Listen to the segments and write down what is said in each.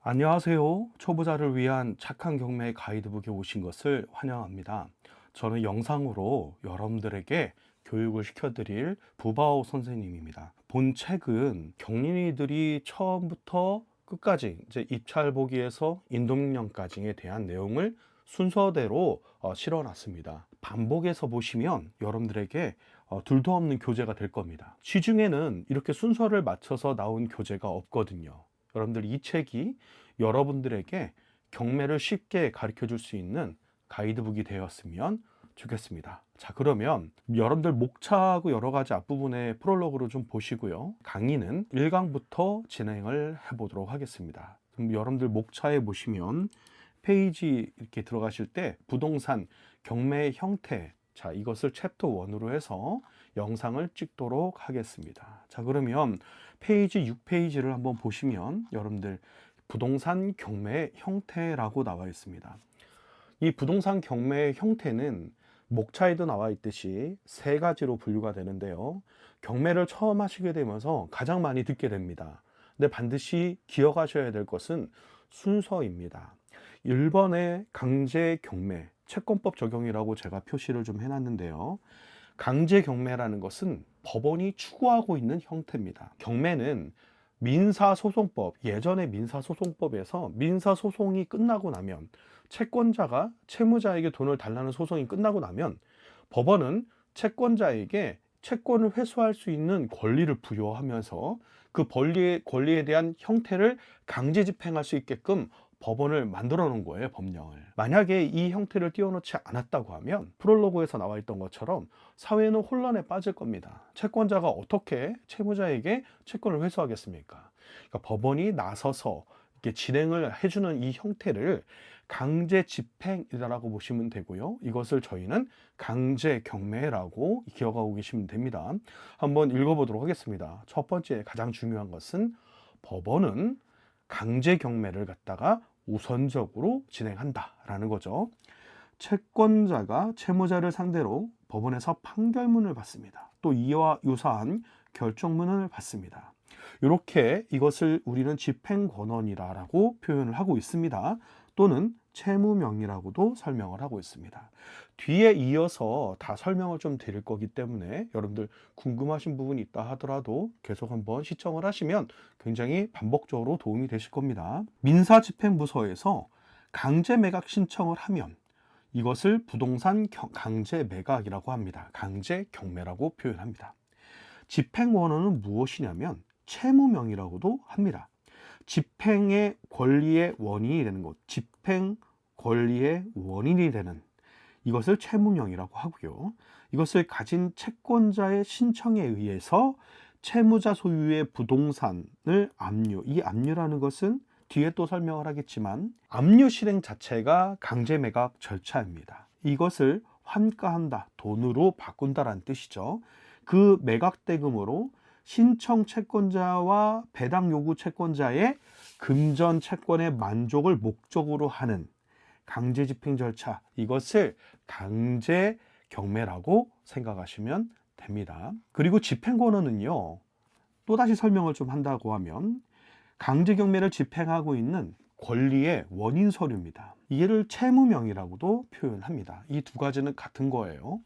안녕하세요. 초보자를 위한 착한 경매 가이드북에 오신 것을 환영합니다. 저는 영상으로 여러분들에게 교육을 시켜드릴 부바오 선생님입니다. 본 책은 경린이들이 처음부터 끝까지 이제 입찰보기에서 인도명령까지에 대한 내용을 순서대로 실어놨습니다. 반복해서 보시면 여러분들에게 둘도 없는 교재가 될 겁니다. 시중에는 이렇게 순서를 맞춰서 나온 교재가 없거든요. 여러분들 이 책이 여러분들에게 경매를 쉽게 가르쳐 줄 수 있는 가이드북이 되었으면 좋겠습니다. 자, 그러면 여러분들 목차하고 여러 가지 앞부분의 프롤로그로 좀 보시고요. 강의는 1강부터 진행을 해보도록 하겠습니다. 그럼 여러분들 목차에 보시면 페이지 이렇게 들어가실 때 부동산 경매의 형태, 자, 이것을 챕터 1으로 해서 영상을 찍도록 하겠습니다. 자, 그러면 페이지 6페이지를 한번 보시면 여러분들 부동산 경매의 형태라고 나와 있습니다. 이 부동산 경매의 형태는 목차에도 나와 있듯이 세 가지로 분류가 되는데요. 경매를 처음 하시게 되면서 가장 많이 듣게 됩니다. 근데 반드시 기억하셔야 될 것은 순서입니다. 1번의 강제 경매, 채권법 적용이라고 제가 표시를 좀 해놨는데요. 강제 경매라는 것은 법원이 추구하고 있는 형태입니다. 경매는 민사소송법, 예전의 민사소송법에서 민사소송이 끝나고 나면 채권자가 채무자에게 돈을 달라는 소송이 끝나고 나면 법원은 채권자에게 채권을 회수할 수 있는 권리를 부여하면서 그 권리에 대한 형태를 강제 집행할 수 있게끔 법원을 만들어 놓은 거예요, 법령을. 만약에 이 형태를 띄워놓지 않았다고 하면 프롤로그에서 나와 있던 것처럼 사회는 혼란에 빠질 겁니다. 채권자가 어떻게 채무자에게 채권을 회수하겠습니까? 그러니까 법원이 나서서 이렇게 진행을 해주는 이 형태를 강제 집행이라고 보시면 되고요. 이것을 저희는 강제 경매라고 기억하고 계시면 됩니다. 한번 읽어보도록 하겠습니다. 첫 번째 가장 중요한 것은 법원은 강제 경매를 갖다가 우선적으로 진행한다라는 거죠. 채권자가 채무자를 상대로 법원에서 판결문을 받습니다. 또 이와 유사한 결정문을 받습니다. 이렇게 이것을 우리는 집행권원이라고 표현을 하고 있습니다. 또는 채무명의라고도 설명을 하고 있습니다. 뒤에 이어서 다 설명을 좀 드릴 거기 때문에 여러분들 궁금하신 부분이 있다 하더라도 계속 한번 시청을 하시면 굉장히 반복적으로 도움이 되실 겁니다. 민사집행부서에서 강제 매각 신청을 하면 이것을 부동산 강제 매각이라고 합니다. 강제 경매라고 표현합니다. 집행원원은 무엇이냐면 채무명의라고도 합니다. 집행의 권리의 원인이 되는 것, 집행 권리의 원인이 되는 이것을 채무명의라고 하고요. 이것을 가진 채권자의 신청에 의해서 채무자 소유의 부동산을 압류, 이 압류라는 것은 뒤에 또 설명을 하겠지만 압류 실행 자체가 강제 매각 절차입니다. 이것을 환가한다, 돈으로 바꾼다라는 뜻이죠. 그 매각 대금으로 신청 채권자와 배당 요구 채권자의 금전 채권의 만족을 목적으로 하는 강제 집행 절차, 이것을 강제 경매라고 생각하시면 됩니다. 그리고 집행권원은요, 또다시 설명을 좀 한다고 하면 강제 경매를 집행하고 있는 권리의 원인 서류입니다. 이를 채무명의라고도 표현합니다. 이 두 가지는 같은 거예요.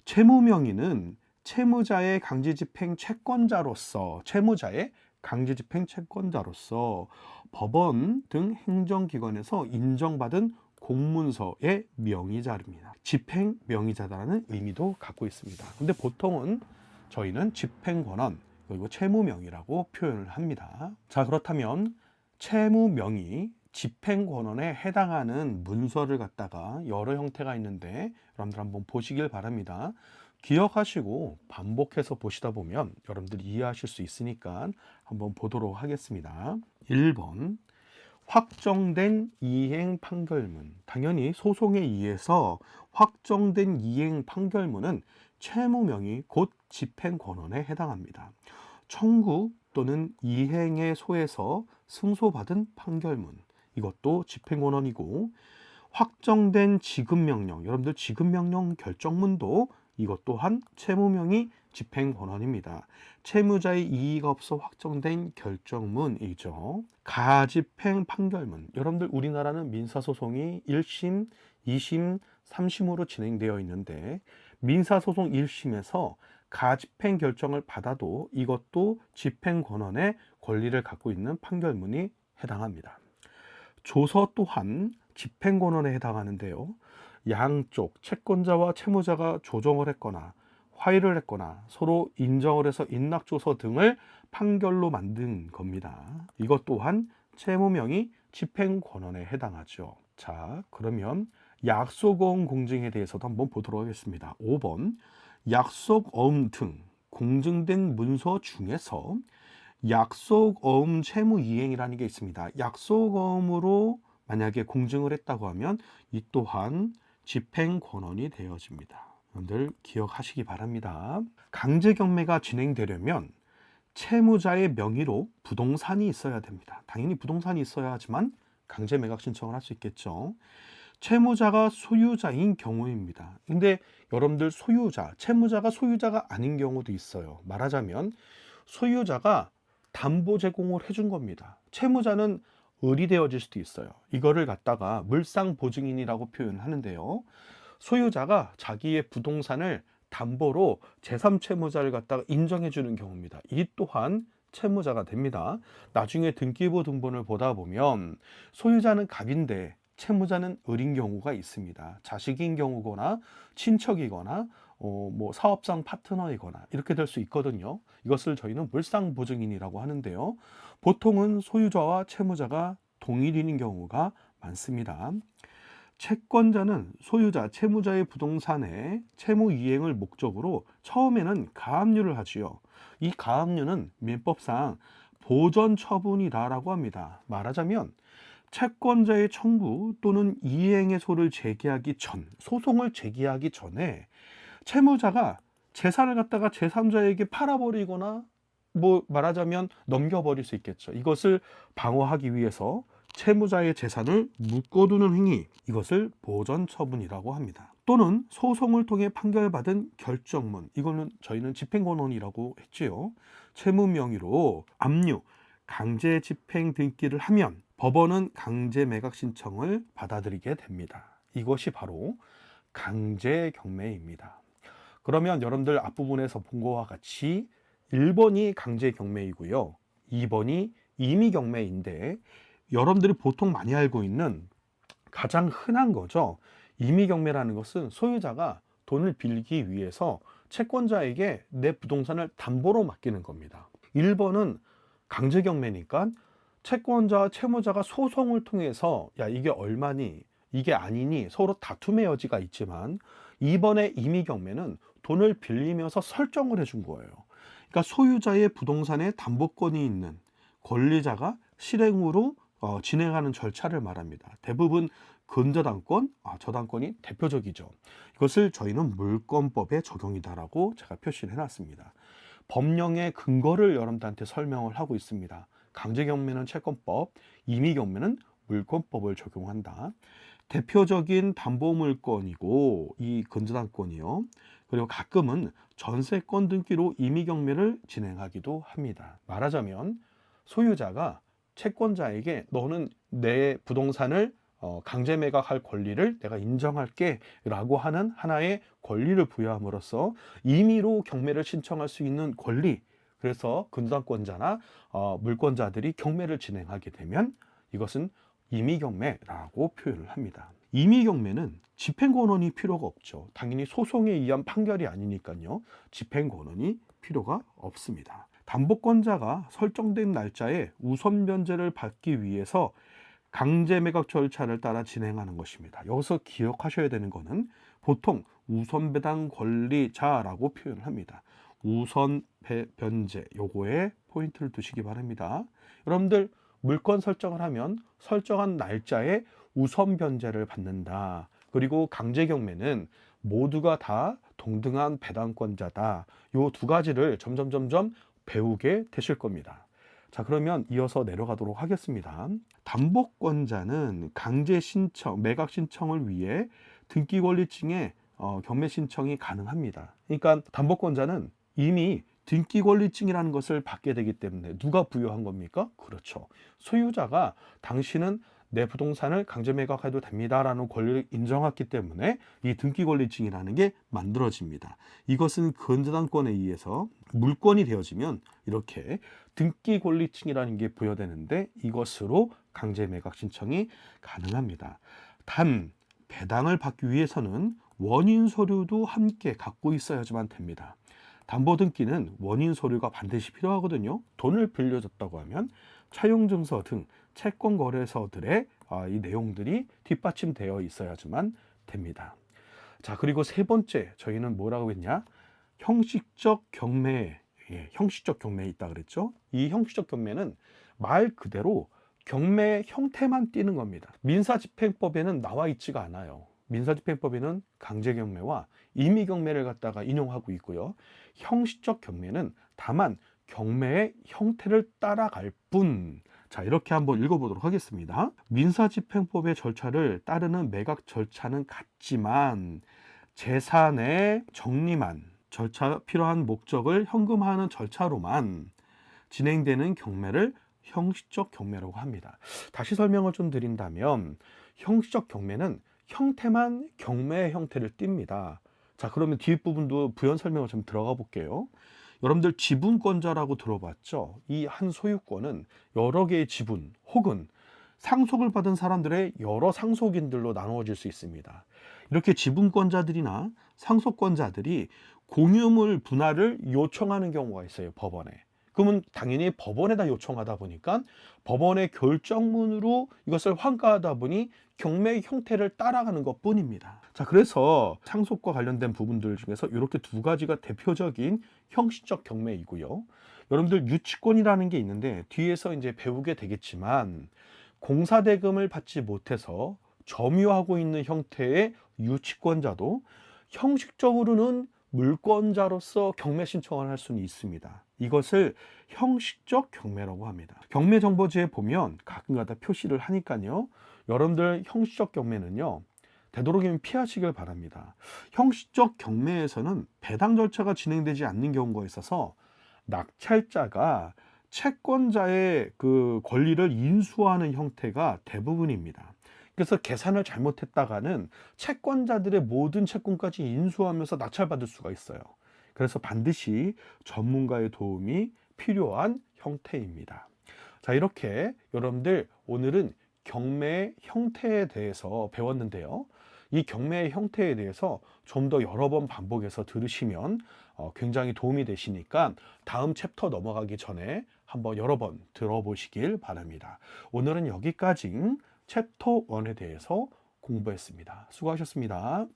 채무명의는 채무자의 강제집행 채권자로서 법원 등 행정기관에서 인정받은 공문서의 명의자입니다. 집행 명의자라는 의미도 갖고 있습니다. 근데 보통은 저희는 집행권원 그리고 채무명의라고 표현을 합니다. 자, 그렇다면 채무명의, 집행권원에 해당하는 문서를 갖다가 여러 형태가 있는데 여러분들 한번 보시길 바랍니다. 기억하시고 반복해서 보시다 보면 여러분들이 이해하실 수 있으니까 한번 보도록 하겠습니다. 1번 확정된 이행 판결문. 당연히 소송에 의해서 확정된 이행 판결문은 채무명의 곧 집행권원에 해당합니다. 청구 또는 이행의 소에서 승소받은 판결문, 이것도 집행권원이고, 확정된 지급명령, 여러분들 지급명령 결정문도 이것 또한 채무명의 집행권원입니다. 채무자의 이의가 없어 확정된 결정문이죠. 가집행 판결문. 여러분들 우리나라는 민사소송이 1심, 2심, 3심으로 진행되어 있는데 민사소송 1심에서 가집행 결정을 받아도 이것도 집행권원의 권리를 갖고 있는 판결문이 해당합니다. 조서 또한 집행권원에 해당하는데요. 양쪽 채권자와 채무자가 조정을 했거나 화의를 했거나 서로 인정을 해서 인락조서 등을 판결로 만든 겁니다. 이것 또한 채무명의 집행권원에 해당하죠. 자, 그러면 약속어음 공증에 대해서도 한번 보도록 하겠습니다. 5번 약속어음 등 공증된 문서 중에서 약속어음 채무이행이라는 게 있습니다. 약속어음으로 만약에 공증을 했다고 하면 이 또한 집행권원이 되어집니다. 여러분들 기억하시기 바랍니다. 강제경매가 진행되려면 채무자의 명의로 부동산이 있어야 됩니다. 당연히 부동산이 있어야 하지만 강제매각 신청을 할 수 있겠죠. 채무자가 소유자인 경우입니다. 근데 여러분들 소유자, 채무자가 소유자가 아닌 경우도 있어요. 말하자면 소유자가 담보 제공을 해준 겁니다. 채무자는 의리되어질 수도 있어요. 이거를 갖다가 물상보증인이라고 표현하는데요. 소유자가 자기의 부동산을 담보로 제3채무자를 갖다가 인정해 주는 경우입니다. 이 또한 채무자가 됩니다. 나중에 등기부 등본을 보다 보면 소유자는 갑인데 채무자는 을인 경우가 있습니다. 자식인 경우거나 친척이거나 뭐 사업상 파트너이거나 이렇게 될 수 있거든요. 이것을 저희는 물상보증인이라고 하는데요. 보통은 소유자와 채무자가 동일인인 경우가 많습니다. 채권자는 소유자, 채무자의 부동산의 채무 이행을 목적으로 처음에는 가압류를 하지요. 이 가압류는 민법상 보전 처분이다라고 합니다. 말하자면 채권자의 청구 또는 이행의 소를 제기하기 전, 소송을 제기하기 전에 채무자가 재산을 갖다가 제3자에게 팔아버리거나 뭐 말하자면 넘겨버릴 수 있겠죠. 이것을 방어하기 위해서 채무자의 재산을 묶어두는 행위, 이것을 보전처분이라고 합니다. 또는 소송을 통해 판결받은 결정문, 이거는 저희는 집행권원이라고 했지요. 채무 명의로 압류, 강제 집행 등기를 하면 법원은 강제 매각 신청을 받아들이게 됩니다. 이것이 바로 강제 경매입니다. 그러면 여러분들 앞부분에서 본 것과 같이 1번이 강제 경매이고요. 2번이 임의 경매인데 여러분들이 보통 많이 알고 있는 가장 흔한 거죠. 임의 경매라는 것은 소유자가 돈을 빌리기 위해서 채권자에게 내 부동산을 담보로 맡기는 겁니다. 1번은 강제 경매니까 채권자와 채무자가 소송을 통해서 야 이게 얼마니 이게 아니니 서로 다툼의 여지가 있지만 2번의 임의 경매는 돈을 빌리면서 설정을 해준 거예요. 그러니까 소유자의 부동산에 담보권이 있는 권리자가 실행으로 진행하는 절차를 말합니다. 대부분 근저당권, 저당권이 대표적이죠. 이것을 저희는 물권법의 적용이다라고 제가 표시를 해놨습니다. 법령의 근거를 여러분들한테 설명을 하고 있습니다. 강제경매는 채권법, 임의경매는 물권법을 적용한다. 대표적인 담보물권이고 이 근저당권이요. 그리고 가끔은 전세권 등기로 임의경매를 진행하기도 합니다. 말하자면 소유자가 채권자에게 너는 내 부동산을 강제 매각할 권리를 내가 인정할게 라고 하는 하나의 권리를 부여함으로써 임의로 경매를 신청할 수 있는 권리, 그래서 근저당권자나 물권자들이 경매를 진행하게 되면 이것은 임의경매라고 표현을 합니다. 임의경매는 집행권원이 필요가 없죠. 당연히 소송에 의한 판결이 아니니까요. 집행권원이 필요가 없습니다. 담보권자가 설정된 날짜에 우선 변제를 받기 위해서 강제 매각 절차를 따라 진행하는 것입니다. 여기서 기억하셔야 되는 것은 보통 우선 배당 권리자라고 표현을 합니다. 우선 변제, 요거에 포인트를 두시기 바랍니다. 여러분들 물권 설정을 하면 설정한 날짜에 우선 변제를 받는다. 그리고 강제 경매는 모두가 다 동등한 배당권자다. 요 두 가지를 점점 배우게 되실 겁니다. 자, 그러면 이어서 내려가도록 하겠습니다. 담보권자는 강제 신청, 매각 신청을 위해 등기권리증에 경매 신청이 가능합니다. 그러니까 담보권자는 이미 등기권리증이라는 것을 받게 되기 때문에 누가 부여한 겁니까? 그렇죠. 소유자가 당신은 내 부동산을 강제 매각해도 됩니다라는 권리를 인정했기 때문에 이 등기권리증이라는 게 만들어집니다. 이것은 근저당권에 의해서 물권이 되어지면 이렇게 등기권리증이라는 게 부여되는데 이것으로 강제 매각 신청이 가능합니다. 단 배당을 받기 위해서는 원인 서류도 함께 갖고 있어야지만 됩니다. 담보등기는 원인 서류가 반드시 필요하거든요. 돈을 빌려줬다고 하면 차용증서 등 채권거래서들의 이 내용들이 뒷받침되어 있어야지만 됩니다. 자, 그리고 세 번째 저희는 뭐라고 했냐? 형식적 경매, 형식적 경매에 있다 그랬죠. 이 형식적 경매는 말 그대로 경매 형태만 띠는 겁니다. 민사집행법에는 나와 있지가 않아요. 민사집행법에는 강제경매와 임의경매를 갖다가 인용하고 있고요. 형식적 경매는 다만 경매의 형태를 따라갈 뿐. 자, 이렇게 한번 읽어보도록 하겠습니다. 민사집행법의 절차를 따르는 매각 절차는 같지만 재산의 정리만, 절차 필요한 목적을 현금화하는 절차로만 진행되는 경매를 형식적 경매라고 합니다. 다시 설명을 좀 드린다면 형식적 경매는 형태만 경매의 형태를 띱니다. 자, 그러면 뒷부분도 부연 설명을 좀 들어가 볼게요. 여러분들 지분권자라고 들어봤죠? 이 한 소유권은 여러 개의 지분 혹은 상속을 받은 사람들의 여러 상속인들로 나누어질 수 있습니다. 이렇게 지분권자들이나 상속권자들이 공유물 분할을 요청하는 경우가 있어요, 법원에. 그러면 당연히 법원에다 요청하다 보니까 법원의 결정문으로 이것을 환가하다 보니 경매의 형태를 따라가는 것 뿐입니다. 자, 그래서 상속과 관련된 부분들 중에서 이렇게 두 가지가 대표적인 형식적 경매이고요. 여러분들 유치권이라는 게 있는데 뒤에서 이제 배우게 되겠지만 공사대금을 받지 못해서 점유하고 있는 형태의 유치권자도 형식적으로는 물권자로서 경매 신청을 할 수는 있습니다. 이것을 형식적 경매라고 합니다. 경매정보지에 보면 가끔가다 표시를 하니까요. 여러분들 형식적 경매는요. 되도록이면 피하시길 바랍니다. 형식적 경매에서는 배당 절차가 진행되지 않는 경우가 있어서 낙찰자가 채권자의 그 권리를 인수하는 형태가 대부분입니다. 그래서 계산을 잘못했다가는 채권자들의 모든 채권까지 인수하면서 낙찰받을 수가 있어요. 그래서 반드시 전문가의 도움이 필요한 형태입니다. 자, 이렇게 여러분들 오늘은 경매의 형태에 대해서 배웠는데요. 이 경매의 형태에 대해서 좀 더 여러 번 반복해서 들으시면 굉장히 도움이 되시니까 다음 챕터 넘어가기 전에 한번 여러 번 들어보시길 바랍니다. 오늘은 여기까지 챕터 1에 대해서 공부했습니다. 수고하셨습니다.